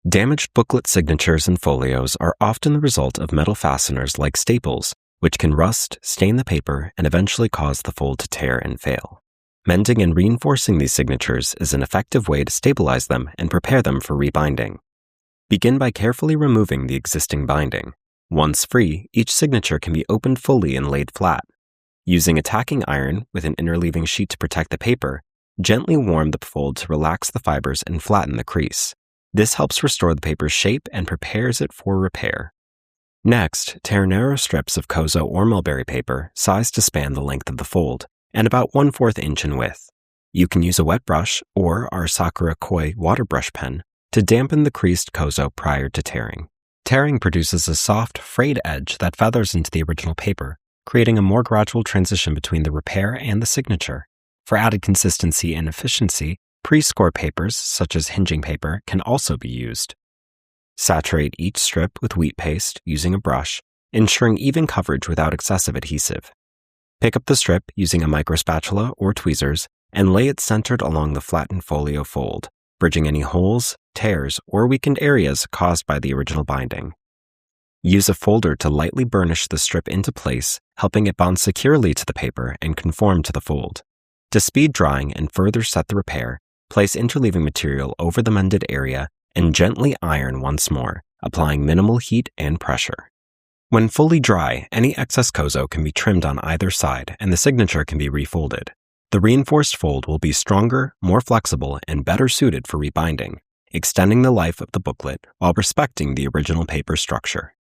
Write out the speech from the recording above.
Damaged booklet signatures and folios are often the result of metal fasteners like staples, which can rust, stain the paper, and eventually cause the fold to tear and fail. Mending and reinforcing these signatures is an effective way to stabilize them and prepare them for rebinding. Begin by carefully removing the existing binding. Once free, each signature can be opened fully and laid flat. Using a tacking iron with an interleaving sheet to protect the paper, gently warm the fold to relax the fibers and flatten the crease. This helps restore the paper's shape and prepares it for repair. Next, tear narrow strips of kozo or mulberry paper sized to span the length of the fold and about 1/4 inch in width. You can use a wet brush or our Sakura Koi water brush pen to dampen the creased kozo prior to tearing. Tearing produces a soft, frayed edge that feathers into the original paper, creating a more gradual transition between the repair and the signature. For added consistency and efficiency, pre-score papers, such as hinging paper, can also be used. Saturate each strip with wheat paste using a brush, ensuring even coverage without excessive adhesive. Pick up the strip using a microspatula or tweezers and lay it centered along the flattened folio fold, bridging any holes, tears, or weakened areas caused by the original binding. Use a folder to lightly burnish the strip into place, helping it bond securely to the paper and conform to the fold. To speed drying and further set the repair, place interleaving material over the mended area and gently iron once more, applying minimal heat and pressure. When fully dry, any excess kozo can be trimmed on either side and the signature can be refolded. The reinforced fold will be stronger, more flexible, and better suited for rebinding, extending the life of the booklet while respecting the original paper structure.